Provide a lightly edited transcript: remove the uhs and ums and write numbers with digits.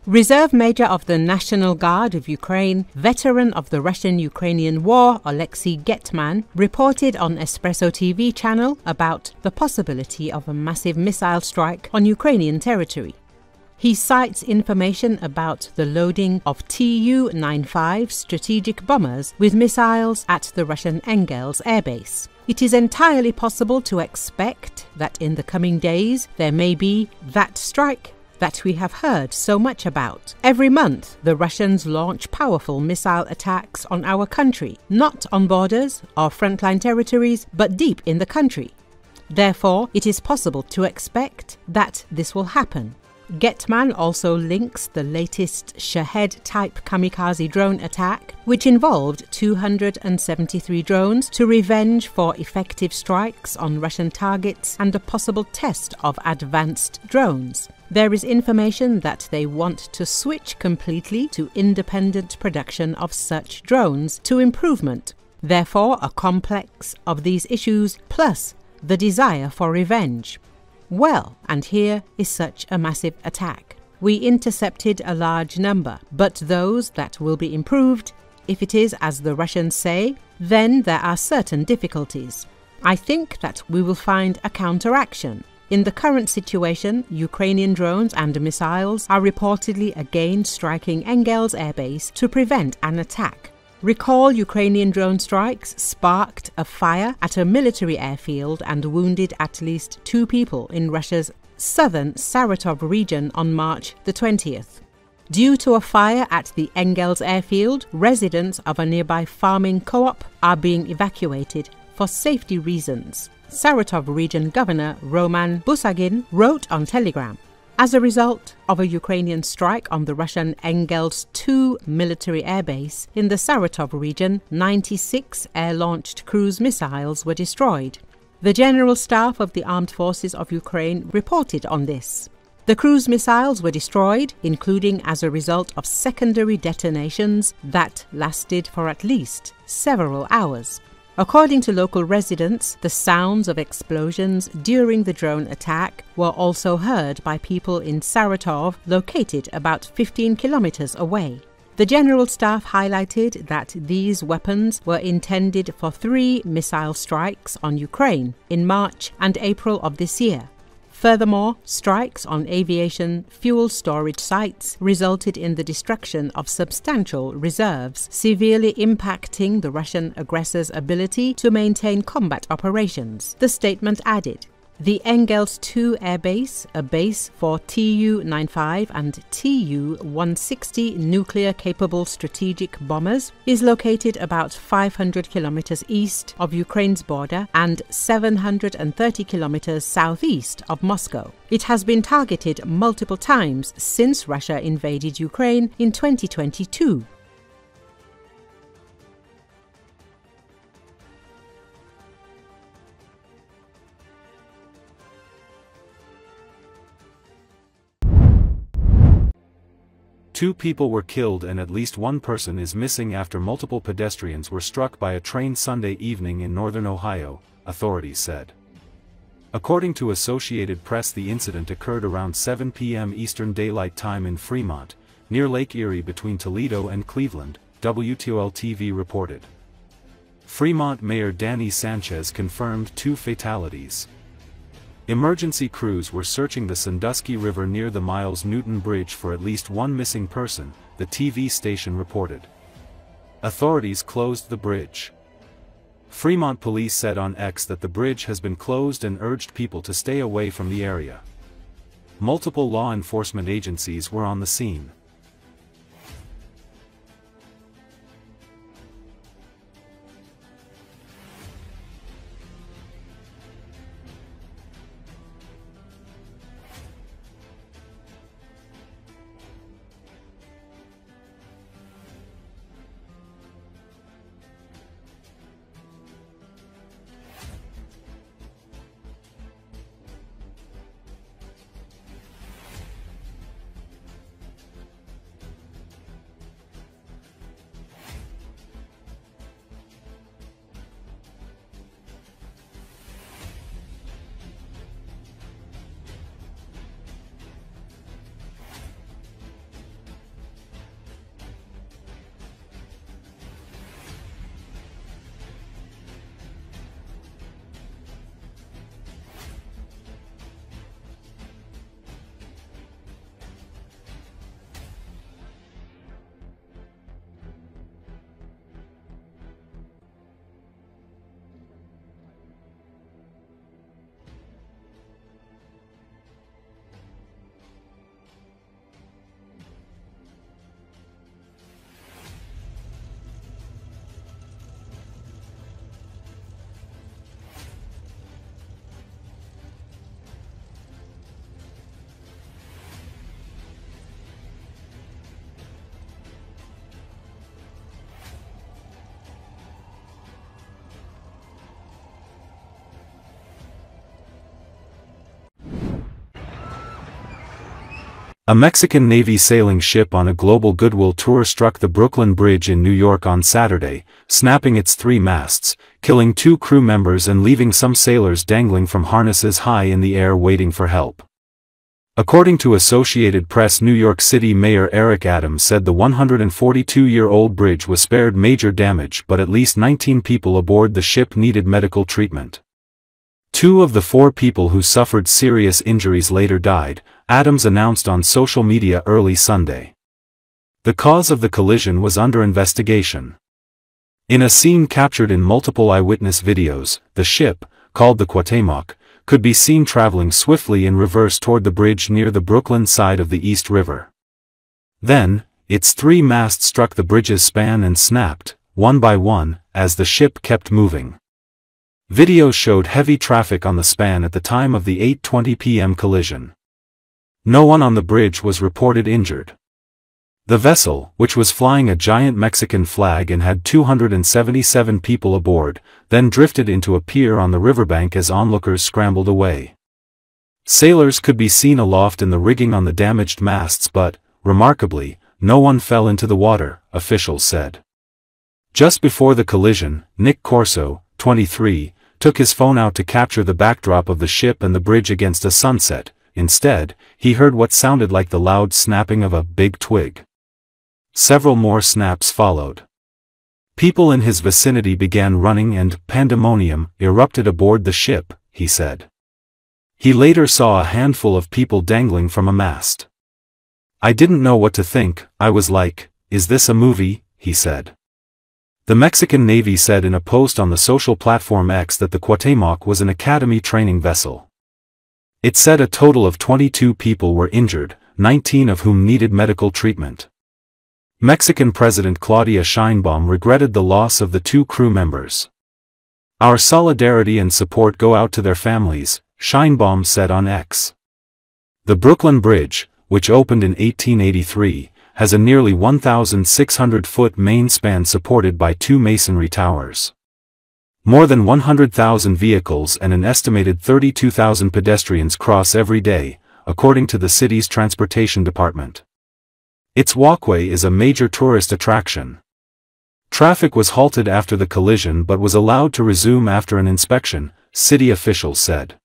Reserve Major of the National Guard of Ukraine, veteran of the Russian-Ukrainian War, Oleksiy Getman, reported on Espresso TV channel about the possibility of a massive missile strike on Ukrainian territory. He cites information about the loading of Tu-95 strategic bombers with missiles at the Russian Engels airbase. It is entirely possible to expect that in the coming days there may be that strike that we have heard so much about. Every month, the Russians launch powerful missile attacks on our country, not on borders or frontline territories, but deep in the country. Therefore, it is possible to expect that this will happen. Getman also links the latest Shahed-type kamikaze drone attack, which involved 273 drones, to revenge for effective strikes on Russian targets and a possible test of advanced drones. There is information that they want to switch completely to independent production of such drones to improvement. Therefore, a complex of these issues plus the desire for revenge. Well, and here is such a massive attack. We intercepted a large number, but those that will be improved, if it is as the Russians say, then there are certain difficulties. I think that we will find a counteraction. In the current situation, Ukrainian drones and missiles are reportedly again striking Engels airbase to prevent an attack. Recall Ukrainian drone strikes sparked a fire at a military airfield and wounded at least 2 people in Russia's southern Saratov region on March the 20th. Due to a fire at the Engels airfield, residents of a nearby farming co-op are being evacuated for safety reasons, Saratov region governor Roman Bucha wrote on Telegram. As a result of a Ukrainian strike on the Russian Engels 2 military airbase in the Saratov region, 96 air-launched cruise missiles were destroyed. The General Staff of the Armed Forces of Ukraine reported on this. The cruise missiles were destroyed, including as a result of secondary detonations that lasted for at least several hours. According to local residents, the sounds of explosions during the drone attack were also heard by people in Saratov, located about 15 kilometers away. The General Staff highlighted that these weapons were intended for 3 missile strikes on Ukraine in March and April of this year. Furthermore, strikes on aviation fuel storage sites resulted in the destruction of substantial reserves, severely impacting the Russian aggressor's ability to maintain combat operations. The statement added, "The Engels 2 airbase, a base for Tu-95 and Tu-160 nuclear-capable strategic bombers, is located about 500 kilometers east of Ukraine's border and 730 kilometers southeast of Moscow. It has been targeted multiple times since Russia invaded Ukraine in 2022. Two people were killed and at least one person is missing after multiple pedestrians were struck by a train Sunday evening in northern Ohio, authorities said. According to Associated Press, the incident occurred around 7 p.m. Eastern Daylight Time in Fremont, near Lake Erie between Toledo and Cleveland, WTOL-TV reported. Fremont Mayor Danny Sanchez confirmed 2 fatalities. Emergency crews were searching the Sandusky River near the Miles Newton Bridge for at least one missing person, the TV station reported. Authorities closed the bridge. Fremont police said on X that the bridge has been closed and urged people to stay away from the area. Multiple law enforcement agencies were on the scene. A Mexican Navy sailing ship on a global goodwill tour struck the Brooklyn Bridge in New York on Saturday, snapping its 3 masts, killing 2 crew members and leaving some sailors dangling from harnesses high in the air waiting for help. According to Associated Press, New York City Mayor Eric Adams said the 142-year-old bridge was spared major damage, but at least 19 people aboard the ship needed medical treatment. 2 of the 4 people who suffered serious injuries later died, Adams announced on social media early Sunday. The cause of the collision was under investigation. In a scene captured in multiple eyewitness videos, the ship, called the Cuauhtémoc, could be seen traveling swiftly in reverse toward the bridge near the Brooklyn side of the East River. Then, its 3 masts struck the bridge's span and snapped, one by one, as the ship kept moving. Videos showed heavy traffic on the span at the time of the 8:20 p.m. collision. No one on the bridge was reported injured. The vessel, which was flying a giant Mexican flag and had 277 people aboard, then drifted into a pier on the riverbank as onlookers scrambled away. Sailors could be seen aloft in the rigging on the damaged masts, but, remarkably, no one fell into the water, officials said. Just before the collision, Nick Corso, 23, took his phone out to capture the backdrop of the ship and the bridge against a sunset. Instead, he heard what sounded like the loud snapping of a big twig. Several more snaps followed. People in his vicinity began running and pandemonium erupted aboard the ship, he said. He later saw a handful of people dangling from a mast. "I didn't know what to think, I was like, is this a movie?" he said. The Mexican Navy said in a post on the social platform X that the Cuauhtémoc was an academy training vessel. It said a total of 22 people were injured, 19 of whom needed medical treatment. Mexican President Claudia Sheinbaum regretted the loss of the 2 crew members. "Our solidarity and support go out to their families," Sheinbaum said on X. The Brooklyn Bridge, which opened in 1883, has a nearly 1,600-foot main span supported by 2 masonry towers. More than 100,000 vehicles and an estimated 32,000 pedestrians cross every day, according to the city's transportation department. Its walkway is a major tourist attraction. Traffic was halted after the collision but was allowed to resume after an inspection, city officials said.